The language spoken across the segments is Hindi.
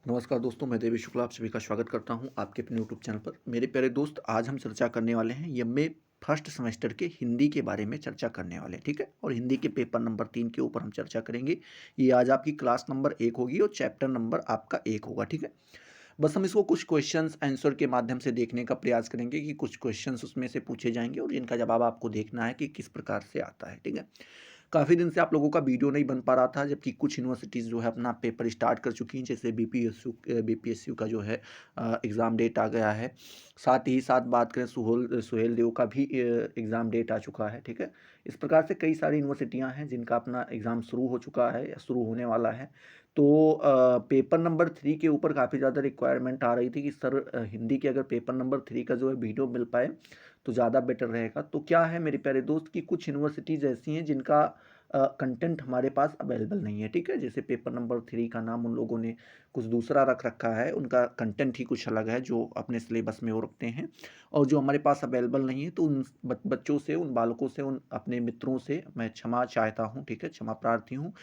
नमस्कार दोस्तों, मैं देवी शुक्ला आप सभी का स्वागत करता हूं आपके अपने यूट्यूब चैनल पर। मेरे प्यारे दोस्त, आज हम चर्चा करने वाले हैं एमए फर्स्ट सेमेस्टर के हिंदी के बारे में चर्चा करने वाले हैं, ठीक है। और हिंदी के पेपर नंबर 3 के ऊपर हम चर्चा करेंगे। ये आज आपकी क्लास नंबर 1 होगी और चैप्टर नंबर आपका 1 होगा, ठीक है। बस हम इसको कुछ क्वेश्चंस आंसर के माध्यम से देखने का प्रयास करेंगे कि कुछ क्वेश्चंस उसमें से पूछे जाएंगे और जिनका जवाब आपको देखना है कि किस प्रकार से आता है, ठीक है। काफ़ी दिन से आप लोगों का वीडियो नहीं बन पा रहा था, जबकि कुछ यूनिवर्सिटीज़ जो है अपना पेपर स्टार्ट कर चुकी हैं, जैसे बीपीएसयू का जो है एग्ज़ाम डेट आ गया है। साथ ही साथ बात करें सुहेल देव का भी एग्ज़ाम डेट आ चुका है, ठीक है। इस प्रकार से कई सारी यूनिवर्सिटियाँ हैं जिनका अपना एग्ज़ाम शुरू हो चुका है या शुरू होने वाला है। तो पेपर नंबर 3 के ऊपर काफ़ी ज़्यादा रिक्वायरमेंट आ रही थी कि सर हिंदी के अगर पेपर नंबर 3 का जो है वीडियो मिल पाए तो ज़्यादा बेटर रहेगा। तो क्या है मेरे प्यारे दोस्त कि कुछ यूनिवर्सिटीज़ ऐसी हैं जिनका कंटेंट हमारे पास अवेलेबल नहीं है, ठीक है। जैसे पेपर नंबर 3 का नाम उन लोगों ने कुछ दूसरा रख रखा है, उनका कंटेंट ही कुछ अलग है जो अपने सिलेबस में वो रखते हैं। और जो हमारे पास अवेलेबल नहीं है तो उन बच्चों से, उन बालकों से, उन अपने मित्रों से मैं क्षमा चाहता हूँ, ठीक है, क्षमा प्रार्थी हूँ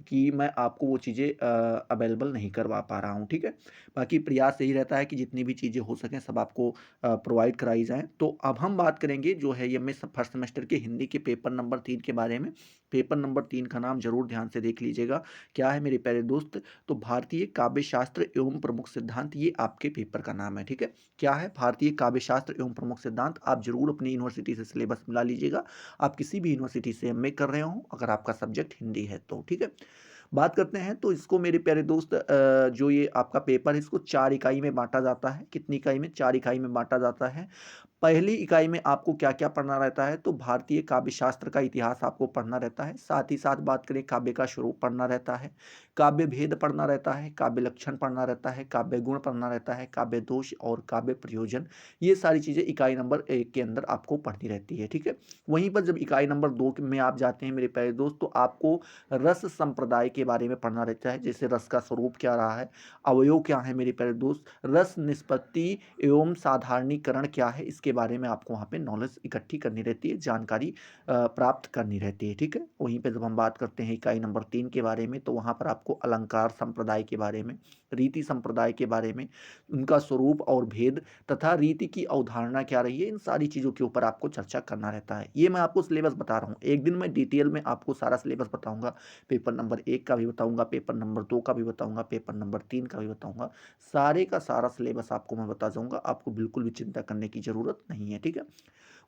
कि मैं आपको वो चीज़ें अवेलेबल नहीं करवा पा रहा हूँ, ठीक है। बाकी प्रयास यही रहता है कि जितनी भी चीज़ें हो सकें सब आपको प्रोवाइड कराई जाएँ। तो अब हम बात करेंगे जो है एमए फर्स्ट सेमेस्टर के हिंदी के पेपर नंबर 3 के बारे में। पेपर नंबर 3 का नाम ज़रूर ध्यान से देख लीजिएगा। क्या है मेरे प्यारे दोस्त? तो भारतीय काव्य शास्त्र एवं प्रमुख सिद्धांत, ये आपके पेपर का नाम है, ठीक है। क्या है? भारतीय काव्य शास्त्र एवं प्रमुख सिद्धांत। आप ज़रूर अपनी यूनिवर्सिटी से सिलेबस मिला लीजिएगा। आप किसी भी यूनिवर्सिटी से एमए कर रहे हो, अगर आपका सब्जेक्ट हिंदी है तो, ठीक है। बात करते हैं तो इसको मेरे प्यारे दोस्त जो ये आपका पेपर है इसको 4 इकाई में बाँटा जाता है। कितनी इकाई में? 4 इकाई में बाँटा जाता है। पहली इकाई में आपको क्या-क्या पढ़ना रहता है, तो भारतीय काव्य शास्त्र का इतिहास आपको पढ़ना रहता है। साथ ही साथ बात करें काव्य का स्वरूप पढ़ना रहता है, काव्य भेद पढ़ना रहता है, काव्य लक्षण पढ़ना रहता है, काव्य गुण पढ़ना रहता है, काव्य दोष और काव्य प्रयोजन। ये सारी चीज़ें इकाई नंबर 1 के अंदर आपको पढ़नी रहती है, ठीक है। वहीं पर जब इकाई नंबर 2 में आप जाते हैं मेरे प्यारे दोस्त, तो आपको रस संप्रदाय के बारे में पढ़ना रहता है। जैसे रस का स्वरूप क्या रहा है, अवयव क्या है मेरे प्यारे दोस्त, रस निष्पत्ति एवं साधारणीकरण क्या है, इसके बारे में आपको वहाँ पे नॉलेज इकट्ठी करनी रहती है, जानकारी प्राप्त करनी रहती है, ठीक है। वहीं पे जब हम बात करते हैं इकाई नंबर 3 के बारे में, तो वहाँ पर आपको अलंकार संप्रदाय के बारे में, रीति संप्रदाय के बारे में, उनका स्वरूप और भेद तथा रीति की अवधारणा क्या रही है, इन सारी चीज़ों के ऊपर आपको चर्चा करना रहता है। ये मैं आपको सिलेबस बता रहा हूँ। एक दिन मैं डिटेल में आपको सारा सिलेबस बताऊँगा। पेपर नंबर 1 का भी बताऊँगा, पेपर नंबर 2 का भी बताऊँगा, पेपर नंबर 3 का भी बताऊँगा। सारे का सारा सिलेबस आपको मैं बता जाऊँगा, आपको बिल्कुल भी चिंता करने की ज़रूरत नहीं है, ठीक है।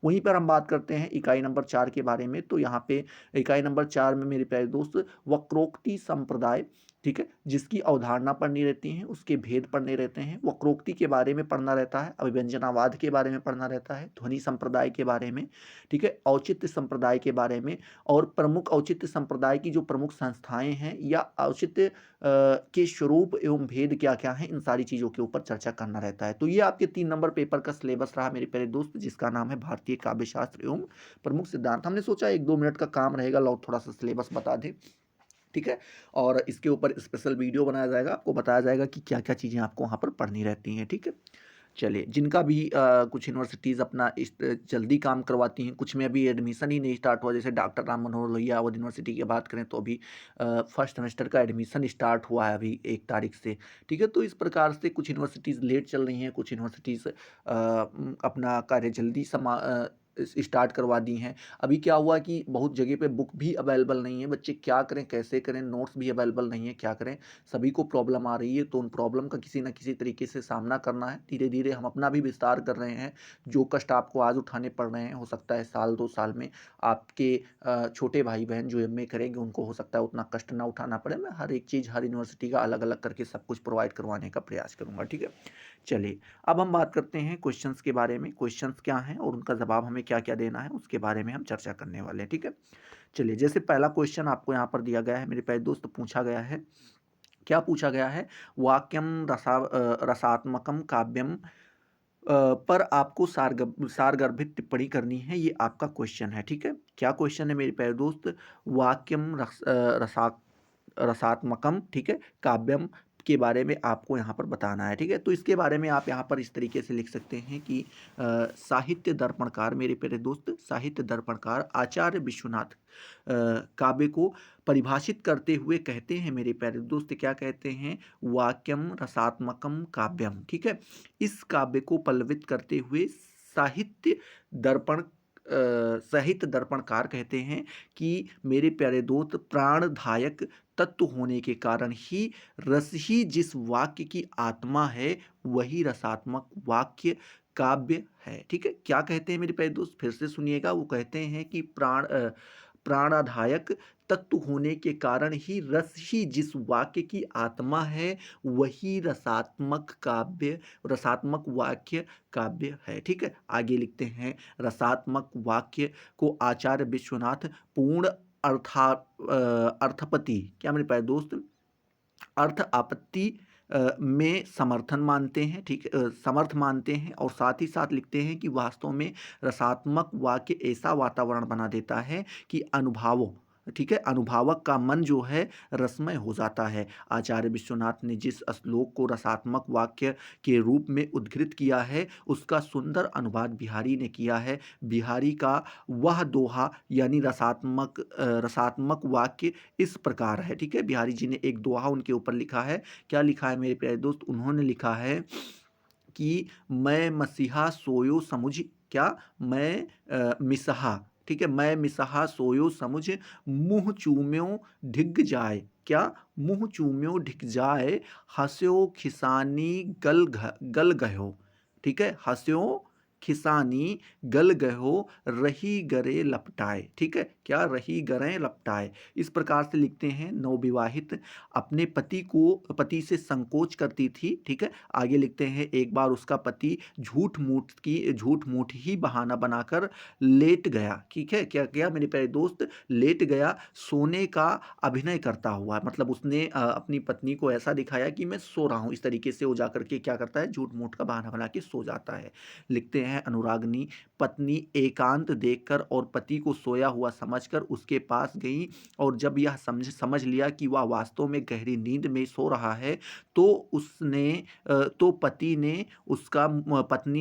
वहीं पर हम बात करते हैं इकाई नंबर 4 के बारे में, तो यहाँ पे इकाई नंबर 4 में मेरे प्यारे दोस्त वक्रोक्ति संप्रदाय, ठीक है, जिसकी अवधारणा पढ़नी रहती है, उसके भेद पढ़ने रहते हैं, वक्रोक्ति के बारे में पढ़ना रहता है, अभिव्यंजनावाद के बारे में पढ़ना रहता है, ध्वनि संप्रदाय के बारे में, ठीक है, औचित्य संप्रदाय के बारे में और प्रमुख औचित्य संप्रदाय की जो प्रमुख संस्थाएँ हैं या औचित्य के स्वरूप एवं भेद क्या-क्या हैं, इन सारी चीज़ों के ऊपर चर्चा करना रहता है। तो ये आपके 3 नंबर पेपर का सिलेबस रहा मेरे प्यारे दोस्त, जिसका नाम है भारतीय काव्य शास्त्र एवं प्रमुख सिद्धांत। हमने सोचा 1-2 मिनट का काम रहेगा, लाओ थोड़ा-सा सिलेबस बता दें, ठीक है? और इसके ऊपर स्पेशल वीडियो बनाया जाएगा, आपको बताया जाएगा कि क्या-क्या चीज़ें आपको वहाँ पर पढ़नी रहती हैं, ठीक है? चलिए, जिनका भी कुछ यूनिवर्सिटीज़ अपना इस जल्दी काम करवाती हैं, कुछ में अभी एडमिशन ही नहीं स्टार्ट हुआ, जैसे डॉक्टर राम मनोहर लोहिया अवध यूनिवर्सिटी की बात करें तो अभी फर्स्ट सेमेस्टर का एडमिशन स्टार्ट हुआ है अभी 1 तारीख से, ठीक है? तो इस प्रकार से कुछ यूनिवर्सिटीज़ लेट चल रही हैं, कुछ यूनिवर्सिटीज़ अपना कार्य जल्दी स्टार्ट करवा दी हैं। अभी क्या हुआ कि बहुत जगह पे बुक भी अवेलेबल नहीं है, बच्चे क्या करें, कैसे करें, नोट्स भी अवेलेबल नहीं है, क्या करें? सभी को प्रॉब्लम आ रही है, तो उन प्रॉब्लम का किसी न किसी तरीके से सामना करना है। धीरे-धीरे हम अपना भी विस्तार कर रहे हैं। जो कष्ट आपको आज उठाने पड़ रहे हैं, हो सकता है साल 2 साल में आपके छोटे भाई-बहन जो एमए करेंगे, उनको हो सकता है उतना कष्ट ना उठाना पड़े। मैं हर एक चीज़, हर यूनिवर्सिटी का अलग-अलग करके सब कुछ प्रोवाइड करवाने का प्रयास करूँगा, ठीक है? चलिए, अब हम बात करते हैं क्वेश्चंस के बारे में। क्वेश्चंस क्या हैं और उनका जवाब हमें क्या-क्या देना है, उसके बारे में हम चर्चा करने वाले हैं, ठीक है? चलिए, जैसे पहला क्वेश्चन आपको यहाँ पर दिया गया है मेरे प्यारे दोस्त, पूछा गया है, क्या पूछा गया है? वाक्यम रसात्मकम काव्यम पर आपको सारगर्भित टिप्पणी करनी है, ये आपका क्वेश्चन है, ठीक है? क्या क्वेश्चन है मेरे प्यारे दोस्त? वाक्यम रसात्मकम, ठीक है? काव्यम के बारे में आपको यहाँ पर बताना है, ठीक है। तो इसके बारे में आप यहाँ पर इस तरीके से लिख सकते हैं कि साहित्य दर्पणकार, मेरे प्यारे दोस्त, साहित्य दर्पणकार आचार्य विश्वनाथ काव्य को परिभाषित करते हुए कहते हैं मेरे प्यारे दोस्त, क्या कहते हैं, वाक्यम रसात्मकम काव्यम, ठीक है। इस काव्य को पल्लवित करते हुए साहित्य दर्पणकार कहते हैं कि मेरे प्यारे दोस्त, प्राणदायक तत्व होने के कारण ही रस ही जिस वाक्य की आत्मा है वही रसात्मक वाक्य काव्य है, ठीक है। क्या कहते हैं मेरे प्यारे दोस्त, फिर से सुनिएगा। वो कहते हैं कि प्राणाधायक तत्व होने के कारण ही रस ही जिस वाक्य की आत्मा है वही रसात्मक वाक्य काव्य है, ठीक है। आगे लिखते हैं, रसात्मक वाक्य को आचार्य विश्वनाथ पूर्ण अर्थपति, क्या मेरे प्यारे दोस्त, अर्थ आपत्ति में समर्थन मानते हैं, ठीक है, समर्थ मानते हैं। और साथ ही साथ लिखते हैं कि वास्तव में रसात्मक वाक्य ऐसा वातावरण बना देता है कि ठीक है, अनुभावक का मन जो है रसमय हो जाता है। आचार्य विश्वनाथ ने जिस श्लोक को रसात्मक वाक्य के रूप में उद्धृत किया है उसका सुंदर अनुवाद बिहारी ने किया है। बिहारी का वह दोहा यानी रसात्मक वाक्य इस प्रकार है, ठीक है। बिहारी जी ने एक दोहा उनके ऊपर लिखा है। क्या लिखा है मेरे प्यारे दोस्त, उन्होंने लिखा है कि मैं मसीहा सोयो समुझ, क्या, मैं मिसहा, ठीक है, मैं मिसहा सोयो समुझ, मुँह चूम्यो ढिग जाए, क्या, मुँह चूम्यो ढिग जाए, हस्यो खिसानी गल गयो, ठीक है, हस्यो खिसानी गल गयो, रही गरे लपटाए, ठीक है, क्या, रही गरे लपटाए। इस प्रकार से लिखते हैं, नवविवाहित अपने पति से संकोच करती थी, ठीक है। आगे लिखते हैं, एक बार उसका पति झूठ मूठ ही बहाना बनाकर लेट गया, ठीक है। क्या किया मेरे प्यारे दोस्त, लेट गया सोने का अभिनय करता हुआ, मतलब उसने अपनी पत्नी को ऐसा दिखाया कि मैं सो रहा हूँ, इस तरीके से वो जाकर के क्या करता है, झूठ मूठ का बहाना बना के सो जाता है। लिखते हैं, अनुरागनी पत्नी एकांत देखकर और पति को सोया हुआ समझकर उसके पास गई, और जब यह समझ लिया कि वह वास्तव में गहरी नींद में सो रहा है तो पत्नी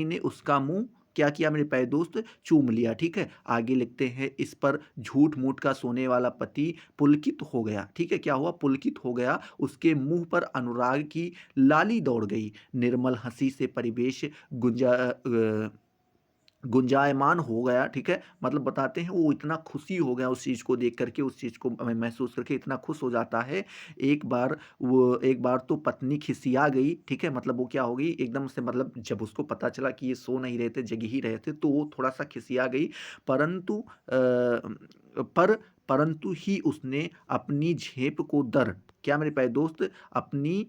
ने उसका मुंह क्या किया मेरे प्यारे दोस्त, चूम लिया, ठीक है। आगे लिखते हैं, इस पर झूठ मूठ का सोने वाला पति पुलकित हो गया, ठीक है। क्या हुआ, पुलकित हो गया, उसके मुंह पर अनुराग की लाली दौड़ गई, निर्मल हंसी से परिवेश गुंजायमान हो गया, ठीक है। मतलब बताते हैं वो इतना खुशी हो गया उस चीज़ को देख करके, उस चीज़ को महसूस करके इतना खुश हो जाता है। एक बार तो पत्नी खिसिया गई, ठीक है, मतलब वो क्या हो गई एकदम से, मतलब जब उसको पता चला कि ये सो नहीं रहे थे, जग ही रहे थे, तो वो थोड़ा सा खिसिया गई। परंतु परंतु ही उसने अपनी झेप को दर, क्या मेरे प्यारे दोस्त, अपनी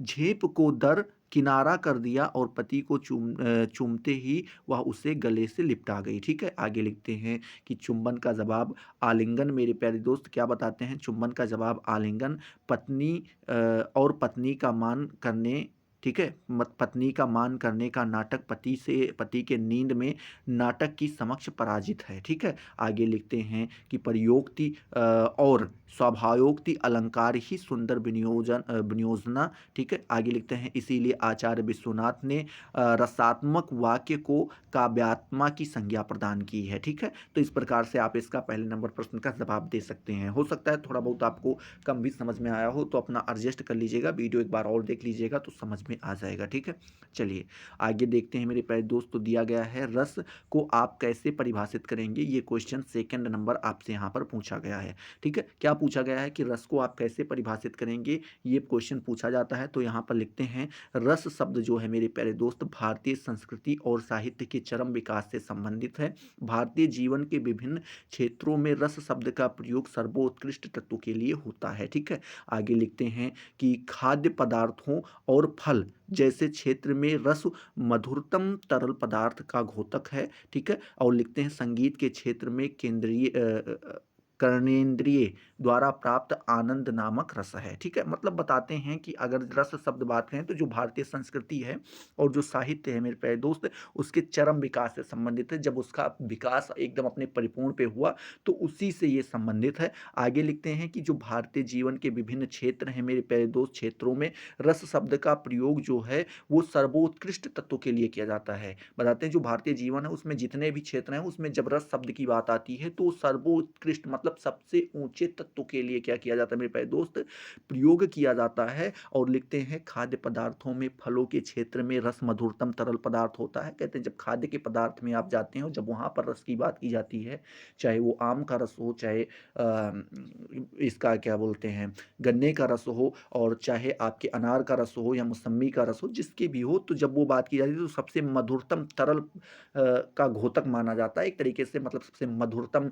झेप को दर किनारा कर दिया और पति को चूमते ही वह उसे गले से लिपटा गई, ठीक है। आगे लिखते हैं कि चुंबन का जवाब आलिंगन, मेरे प्यारे दोस्त क्या बताते हैं, चुंबन का जवाब आलिंगन, पत्नी का मान करने, ठीक है, पत्नी का मान करने का नाटक पति के नींद में नाटक की समक्ष पराजित है, ठीक है। आगे लिखते हैं कि प्रयोक्ति और स्वाभावोक्ति अलंकार ही सुंदर विनियोजना, ठीक है। आगे लिखते हैं, इसीलिए आचार्य विश्वनाथ ने रसात्मक वाक्य को काव्यात्मा की संज्ञा प्रदान की है, ठीक है। तो इस प्रकार से आप इसका पहले नंबर प्रश्न का जवाब दे सकते हैं। हो सकता है थोड़ा बहुत आपको कम भी समझ में आया हो तो अपना एडजस्ट कर लीजिएगा, वीडियो एक बार और देख लीजिएगा तो समझ में आ जाएगा, ठीक है। चलिए आगे देखते हैं मेरे प्यारे दोस्त, तो दिया गया है, रस को आप कैसे परिभाषित करेंगे, ये क्वेश्चन सेकंड नंबर आपसे यहाँ पर पूछा गया है, ठीक है। क्या पूछा गया है कि रस को आप कैसे परिभाषित करेंगे, ये क्वेश्चन पूछा जाता है। तो यहाँ पर लिखते हैं, रस शब्द जो है मेरे प्यारे दोस्त भारतीय संस्कृति और साहित्य के चरम विकास से संबंधित है। भारतीय जीवन के विभिन्न क्षेत्रों में रस शब्द का प्रयोग सर्वोत्कृष्ट तत्व के लिए होता है, ठीक है। आगे लिखते हैं कि खाद्य पदार्थों और फल जैसे क्षेत्र में रस मधुरतम तरल पदार्थ का घोतक है, ठीक है। और लिखते हैं, संगीत के क्षेत्र में कर्णेंद्रिय द्वारा प्राप्त आनंद नामक रस है। ठीक है, मतलब बताते हैं कि अगर रस शब्द बात करें तो जो भारतीय संस्कृति है और जो साहित्य है मेरे प्यारे दोस्त, उसके चरम विकास से संबंधित है। जब उसका विकास एकदम अपने परिपूर्ण पे हुआ तो उसी से ये संबंधित है। आगे लिखते हैं कि जो भारतीय जीवन के विभिन्न क्षेत्र हैं मेरे प्यारे दोस्त, क्षेत्रों में रस शब्द का प्रयोग जो है वो सर्वोत्कृष्ट तत्व के लिए किया जाता है। बताते हैं जो भारतीय जीवन है उसमें जितने भी क्षेत्र हैं उसमें जब रस शब्द की बात आती है तो सर्वोत्कृष्ट मतलब सबसे ऊंचे तत्व के लिए क्या किया जाता है मेरे प्यारे दोस्त, प्रयोग किया जाता है। और लिखते हैं खाद्य पदार्थों में फलों के क्षेत्र में रस मधुरतम तरल पदार्थ होता है। कहते हैं जब खाद्य के पदार्थ में आप जाते हो, जब वहां पर रस की बात की जाती है, चाहे वो आम का रस हो, चाहे इसका क्या बोलते हैं गन्ने का रस हो, और चाहे आपके अनार का रस हो या मौसम्मी का रस हो, जिसके भी हो, तो जब वो बात की जाती है तो सबसे मधुरतम तरल का घोतक माना जाता है एक तरीके से, मतलब सबसे मधुरतम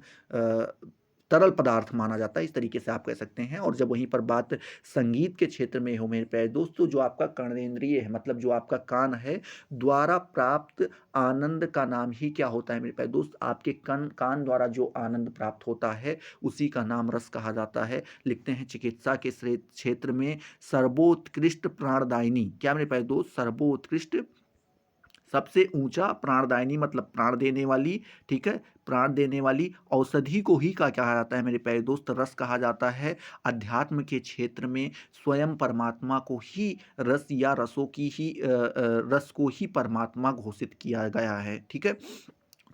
तरल पदार्थ माना जाता है, इस तरीके से आप कह सकते हैं। और जब वहीं पर बात संगीत के क्षेत्र में हो मेरे प्यारे दोस्तों, जो आपका कर्णेंद्रिय है मतलब जो आपका कान है द्वारा प्राप्त आनंद का नाम ही क्या होता है मेरे प्यारे दोस्त, आपके कान द्वारा जो आनंद प्राप्त होता है उसी का नाम रस कहा जाता है। लिखते हैं चिकित्सा के क्षेत्र में सर्वोत्कृष्ट प्राणदायिनी, क्या मेरे प्यारे दोस्त, सर्वोत्कृष्ट सबसे ऊंचा प्राणदायिनी मतलब प्राण देने वाली, ठीक है, प्राण देने वाली औषधि को ही का कहा जाता है मेरे प्यारे दोस्त, रस कहा जाता है। अध्यात्म के क्षेत्र में स्वयं परमात्मा को ही रस या रसों की ही रस को ही परमात्मा घोषित किया गया है। ठीक है,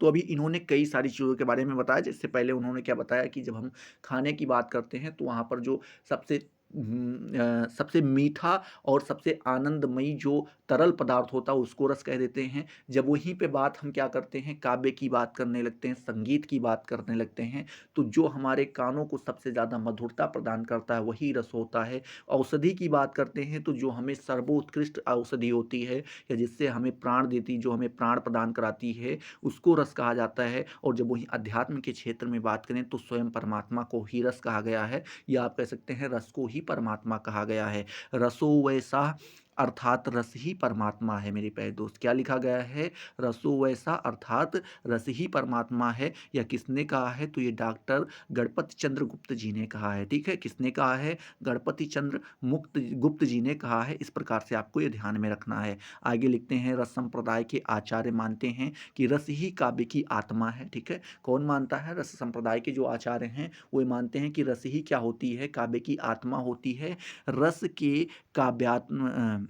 तो अभी इन्होंने कई सारी चीज़ों के बारे में बताया। जिससे पहले उन्होंने क्या बताया कि जब हम खाने की बात करते हैं तो वहाँ पर जो सबसे सबसे मीठा और सबसे आनंदमयी जो तरल पदार्थ होता है उसको रस कह देते हैं। जब वहीं पे बात हम क्या करते हैं, काव्य की बात करने लगते हैं, संगीत की बात करने लगते हैं, तो जो हमारे कानों को सबसे ज़्यादा मधुरता प्रदान करता है वही रस होता है। औषधि की बात करते हैं तो जो हमें सर्वोत्कृष्ट औषधि होती है या जिससे हमें प्राण देती, जो हमें प्राण प्रदान कराती है, उसको रस कहा जाता है। और जब वहीं अध्यात्म के क्षेत्र में बात करें तो स्वयं परमात्मा को ही रस कहा गया है, या आप कह सकते हैं रस को ही परमात्मा कहा गया है। रसो वैसा अर्थात रस ही परमात्मा है मेरे प्यारे दोस्त, क्या लिखा गया है, रसो वैसा अर्थात रस ही परमात्मा है। या किसने कहा है, तो ये डॉक्टर गणपति चंद्र गुप्त जी ने कहा है। ठीक है, किसने कहा है, गणपति चंद्र मुक्त गुप्त जी ने कहा है। इस प्रकार से आपको ये ध्यान में रखना है। आगे लिखते हैं रस संप्रदाय के आचार्य मानते हैं कि रस ही काव्य की आत्मा है। ठीक है, कौन मानता है, रस संप्रदाय के जो आचार्य हैं वो मानते हैं कि रस ही क्या होती है, काव्य की आत्मा होती है। रस के काव्यात्म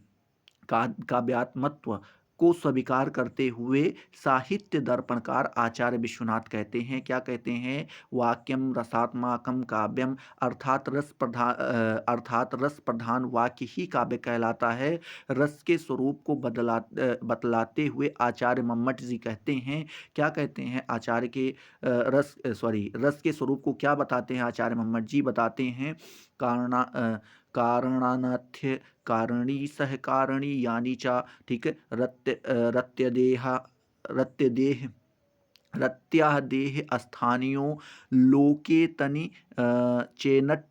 काव्यात्मत्व को स्वीकार करते हुए साहित्य दर्पणकार आचार्य विश्वनाथ कहते हैं, क्या कहते हैं, वाक्यम रसात्माकम काव्यम, अर्थात रस प्रधान वाक्य ही काव्य कहलाता है। रस के स्वरूप को बतलाते हुए आचार्य मम्मट जी कहते हैं, क्या कहते हैं, आचार्य के रस के स्वरूप को क्या बताते हैं, आचार्य मम्मट जी बताते हैं, कारणा कारणानाथ्य कारणी सहकारणी यानी चा। ठीक है, रत्यदेह रत्याह देह स्थानियों लोके तनि चेनट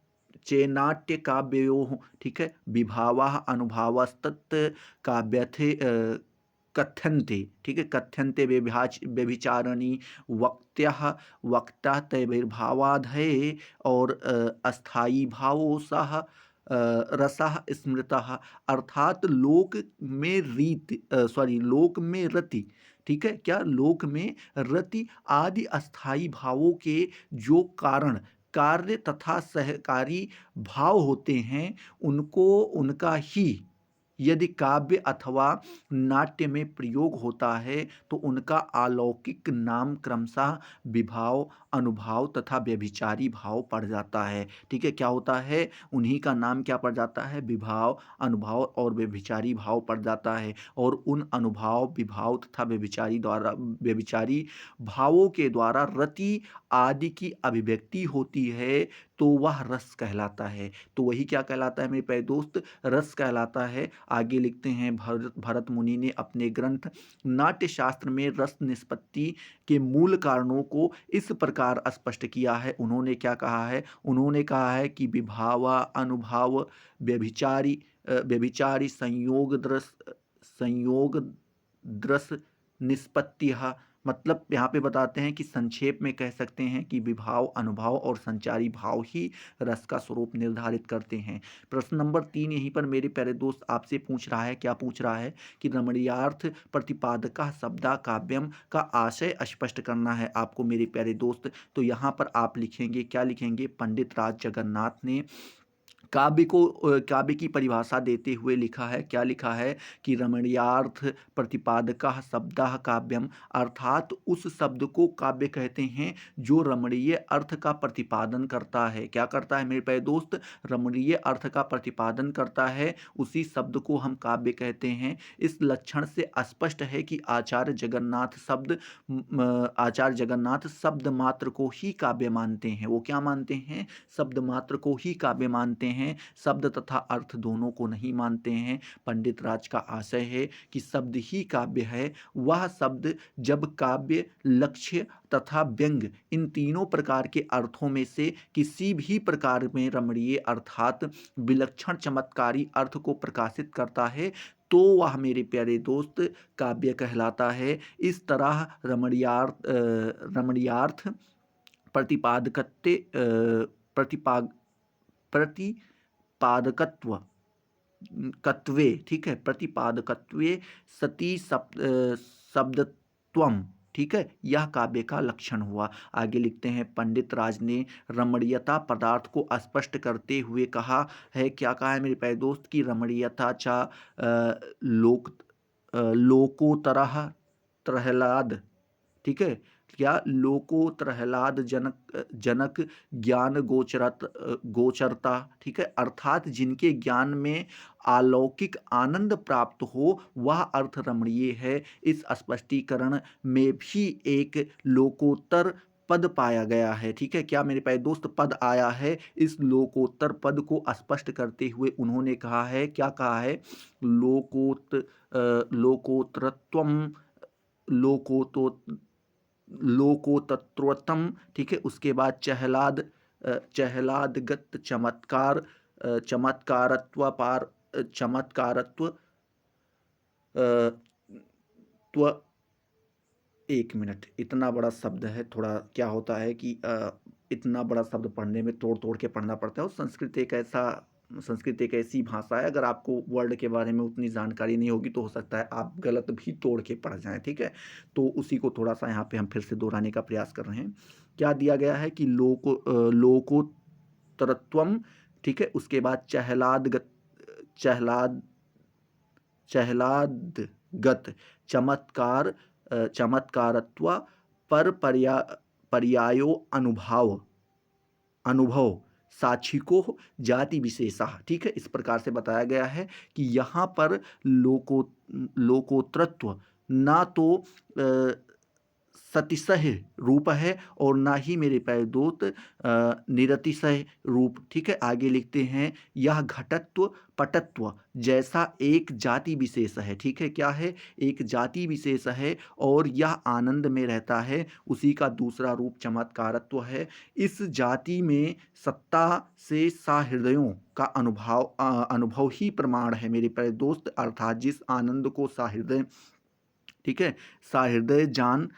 चेनाट्य काव्यो। ठीक है, विभावाः अनुभवास्तत् काव्यथे कथ्यन्ते। ठीक है, कथ्यन्ते व्यभिचारिणी वक्त्यः वक्ता तैर्भावाधये और अस्थायी भावो सह रसः स्मृतः, अर्थात लोक में रति। ठीक है, क्या लोक में रति आदि अस्थाई भावों के जो कारण कार्य तथा सहकारी भाव होते हैं उनको उनका ही यदि काव्य अथवा नाट्य में प्रयोग होता है तो उनका अलौकिक नाम क्रमशः विभाव अनुभाव तथा व्यभिचारी भाव पड़ जाता है। ठीक है, क्या होता है, उन्हीं का नाम क्या पड़ जाता है, विभाव अनुभाव और व्यभिचारी भाव पड़ जाता है। और उन अनुभाव विभाव तथा व्यभिचारी भावों के द्वारा रति आदि की अभिव्यक्ति होती है तो वह रस कहलाता है। तो वही क्या कहलाता है मेरे प्यारे दोस्त, रस कहलाता है। आगे लिखते हैं भरत मुनि ने अपने ग्रंथ नाट्य शास्त्र में रस निष्पत्ति के मूल कारणों को इस प्रकार स्पष्ट किया है। उन्होंने क्या कहा है, उन्होंने कहा है कि विभावा अनुभाव व्यभिचारी संयोग दृश निष्पत्ति मतलब यहाँ पे बताते हैं कि संक्षेप में कह सकते हैं कि विभाव, अनुभाव और संचारी भाव ही रस का स्वरूप निर्धारित करते हैं। प्रश्न नंबर 3 यहीं पर मेरे प्यारे दोस्त आपसे पूछ रहा है, क्या पूछ रहा है कि रमणीयार्थ प्रतिपादकः शब्दा काव्यम का आशय स्पष्ट करना है आपको मेरे प्यारे दोस्त। तो यहाँ पर आप लिखेंगे, क्या लिखेंगे, पंडित राज जगन्नाथ ने काव्य की परिभाषा देते हुए लिखा है, क्या लिखा है कि रमणीयार्थ प्रतिपादकः शब्दः काव्यम, अर्थात उस शब्द को काव्य कहते हैं जो रमणीय अर्थ का प्रतिपादन करता है। क्या करता है मेरे प्यारे दोस्त, रमणीय अर्थ का प्रतिपादन करता है, उसी शब्द को हम काव्य कहते हैं। इस लक्षण से स्पष्ट है कि आचार्य जगन्नाथ शब्द मात्र को ही काव्य मानते हैं। वो क्या मानते हैं, शब्द मात्र को ही काव्य मानते हैं, शब्द तथा अर्थ दोनों को नहीं मानते हैं। पंडित राज का आशय है कि शब्द ही काव्य है। वह शब्द जब काव्य, लक्ष्य तथा व्यंग इन तीनों प्रकार के अर्थों में से किसी भी प्रकार में रमणीय अर्थात विलक्षण चमत्कारी अर्थ को प्रकाशित करता है तो वह मेरे प्यारे दोस्त काव्य कहलाता है। इस तरह रमणीयार्थ प्रतिपादकत्व प्रतिपाद प्रतिपादकत्व कत्वे, ठीक है, प्रतिपादकत्वे सती शब्दत्वम, ठीक है, यह काव्य का लक्षण हुआ। आगे लिखते हैं, पंडित राज ने रमणीयता पदार्थ को स्पष्ट करते हुए कहा है, क्या कहा है मेरे प्यारे दोस्त, की रमणीयता चा लोकोतरः प्रहलाद, ठीक है, क्या लोकोत्रहलाद जनक ज्ञान गोचरता, ठीक है, अर्थात जिनके ज्ञान में अलौकिक आनंद प्राप्त हो वह अर्थ रमणीय है। इस स्पष्टीकरण में भी एक लोकोत्तर पद पाया गया है, ठीक है, क्या मेरे पास दोस्त पद आया है। इस लोकोत्तर पद को स्पष्ट करते हुए उन्होंने कहा है, क्या कहा है, लोकोत्तरत्वम लोकोतो लोकोतत्रोत्तम, ठीक है, उसके बाद चहलादगत चमत्कार, चमत्कारत्व पार चमत्कारत्व त्व एक मिनट, इतना बड़ा शब्द है, थोड़ा क्या होता है कि इतना बड़ा शब्द पढ़ने में तोड़ तोड़ के पढ़ना पड़ता है। और संस्कृत एक ऐसी भाषा है, अगर आपको वर्ड के बारे में उतनी जानकारी नहीं होगी तो हो सकता है आप गलत भी तोड़ के पढ़ जाएं, ठीक है। तो उसी को थोड़ा सा यहाँ पे हम फिर से दोहराने का प्रयास कर रहे हैं। क्या दिया गया है कि लोकोत्तरत्वम, ठीक है, उसके बाद चहलादगत चमत्कारत्व पर पर्यायो अनुभव साक्षी को जाति विशेषा, ठीक है, इस प्रकार से बताया गया है कि यहाँ पर लोकोत्रत्व ना तो सतिशय रूप है और ना ही मेरे प्यारे दोस्त निरतिशय रूप, ठीक है। आगे लिखते हैं, यह घटत्व पटत्व जैसा एक जाति विशेष है, ठीक है, क्या है, एक जाति विशेष है और यह आनंद में रहता है, उसी का दूसरा रूप चमत्कारत्व है। इस जाति में सत्ता से सहृदयों का अनुभव ही प्रमाण है मेरे प्यारे दोस्त, अर्थात जिस आनंद को सहृदय, ठीक है, सहृदय जान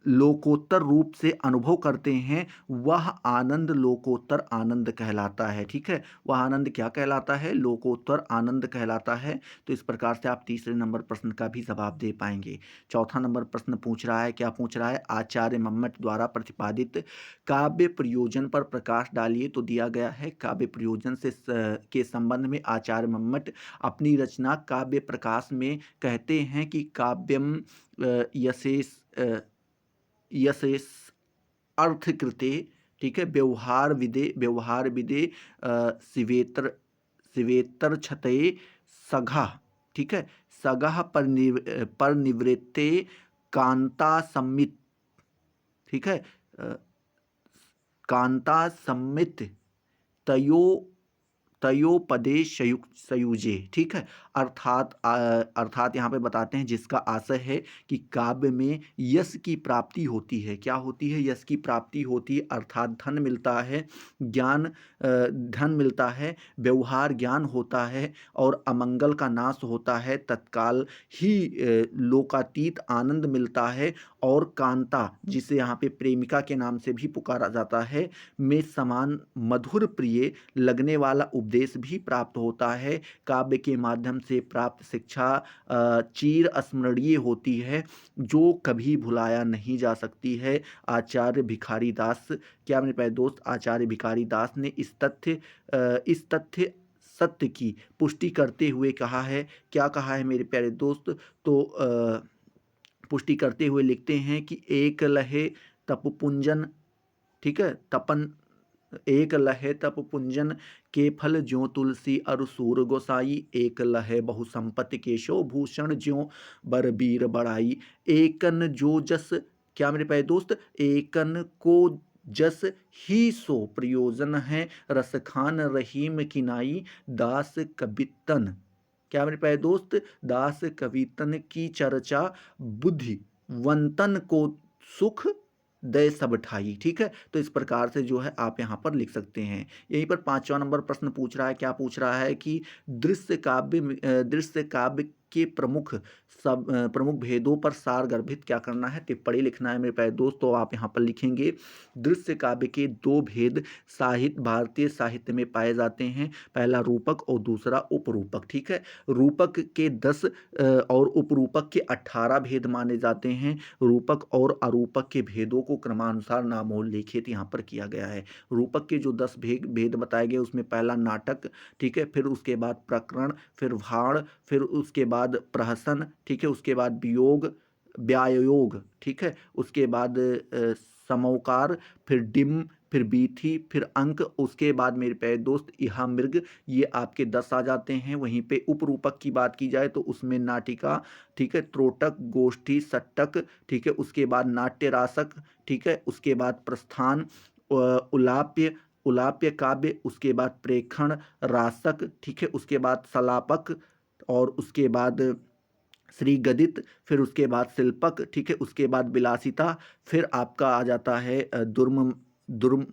लोकोत्तर रूप से अनुभव करते हैं वह आनंद लोकोत्तर आनंद कहलाता है, ठीक है, वह आनंद क्या कहलाता है, लोकोत्तर आनंद कहलाता है। तो इस प्रकार से आप तीसरे नंबर प्रश्न का भी जवाब दे पाएंगे। चौथा नंबर प्रश्न पूछ रहा है, क्या पूछ रहा है, आचार्य मम्मट द्वारा प्रतिपादित काव्य प्रयोजन पर प्रकाश डालिए। तो दिया गया है, काव्य प्रयोजन के संबंध में आचार्य मम्मट अपनी रचना काव्य प्रकाश में कहते हैं कि काव्यम यशेष अर्थकृते, ठीक है, व्यवहार विदे शिवेतर छतये सघा, ठीक है, सघा पर निवृत्ते कांता सम्मित, ठीक है, कांता सम्मित तयो तयोपदे सयुजे, ठीक है। अर्थात यहाँ पे बताते हैं जिसका आशय है कि काव्य में यश की प्राप्ति होती है। क्या होती है? यश की प्राप्ति होती है, अर्थात धन मिलता है, धन मिलता है, व्यवहार ज्ञान होता है और अमंगल का नाश होता है, तत्काल ही लोकातीत आनंद मिलता है और कांता, जिसे यहाँ पे प्रेमिका के नाम से भी पुकारा जाता है, में समान मधुर प्रिय लगने वाला उपदेश भी प्राप्त होता है। काव्य के माध्यम से प्राप्त शिक्षा चिर स्मरणीय होती है, जो कभी भुलाया नहीं जा सकती है। आचार्य भिखारी दास, क्या मेरे प्यारे दोस्त, आचार्य भिखारी दास ने इस तथ्य सत्य की पुष्टि करते हुए कहा है। क्या कहा है मेरे प्यारे दोस्त? तो पुष्टि करते हुए लिखते हैं कि एक लहे तपपुंजन, ठीक है, तपन एक लहे तप पुंजन के फल ज्यों तुलसी अरु सूर गोसाई, एक लहे बहुसंपत्ति केशो भूषण ज्यों बरबीर बड़ाई, एकन जो जस, क्या मेरे प्यारे दोस्त, एकन को जस ही सो प्रयोजन है, रसखान रहीम किनाई दास कवितन, क्या मेरे प्यारे दोस्त, दास कवितन की चर्चा बुद्धिवंतन को सुख दे सब ठाई, ठीक है। तो इस प्रकार से जो है आप यहाँ पर लिख सकते हैं। यहीं पर 5वां नंबर प्रश्न पूछ रहा है, क्या पूछ रहा है कि दृश्य काव्य के प्रमुख भेदों पर सार गर्भित क्या करना है, टिप्पणी लिखना है मेरे प्यारे दोस्त। तो आप यहाँ पर लिखेंगे दृश्य काव्य के 2 भेद भारतीय साहित्य में पाए जाते हैं, पहला रूपक और दूसरा उपरूपक, ठीक है। रूपक के 10 और उपरूपक के 18 भेद माने जाते हैं। रूपक और अरूपक के भेदों को क्रमानुसार नामोल्लेखित यहाँ पर किया गया है। रूपक के जो 10 भेद बताए गए, उसमें पहला नाटक, ठीक है, फिर उसके बाद प्रकरण, फिर भाण, फिर उसके बाद प्रहसन, ठीक है, उसके बाद वियोग, व्यायोग, ठीक है, उसके बाद समौकार, फिर डिम, फिर बीथी, फिर अंक, उसके बाद मेरे प्यारे दोस्त इहा मृग, ये आपके 10 आ जाते हैं। वहीं पे उपरूपक की बात की जाए तो उसमें नाटिका, ठीक है, त्रोटक, गोष्ठी, सट्टक, ठीक है, उसके बाद नाट्य रासक, ठीक है, उसके बाद प्रस्थान, उलाप्य काव्य, उसके बाद प्रेक्षण रासक, ठीक है, उसके बाद सलापक, और उसके बाद श्री गदित, फिर उसके बाद शिल्पक, ठीक है, उसके बाद विलासिता, फिर आपका आ जाता है दुर्म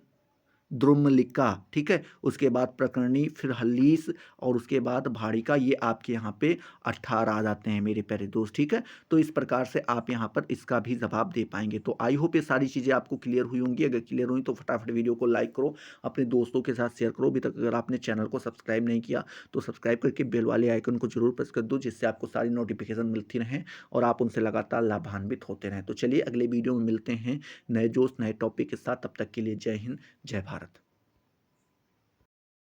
द्रुमलिका, ठीक है, उसके बाद प्रकरणी, फिर हल्लीस, और उसके बाद भाड़िका। ये आपके यहाँ पे 18 आ जाते हैं मेरे प्यारे दोस्त, ठीक है। तो इस प्रकार से आप यहाँ पर इसका भी जवाब दे पाएंगे। तो आई होप ये सारी चीज़ें आपको क्लियर हुई होंगी। अगर क्लियर हुई तो फटाफट वीडियो को लाइक करो, अपने दोस्तों के साथ शेयर करो। अभी तक अगर आपने चैनल को सब्सक्राइब नहीं किया तो सब्सक्राइब करके बेल वाले आइकन को जरूर प्रेस कर दो, जिससे आपको सारी नोटिफिकेशन मिलती रहें और आप उनसे लगातार लाभान्वित होते रहें। तो चलिए अगले वीडियो में मिलते हैं नए जोश नए टॉपिक के साथ। तब तक के लिए जय हिंद, जय भारत।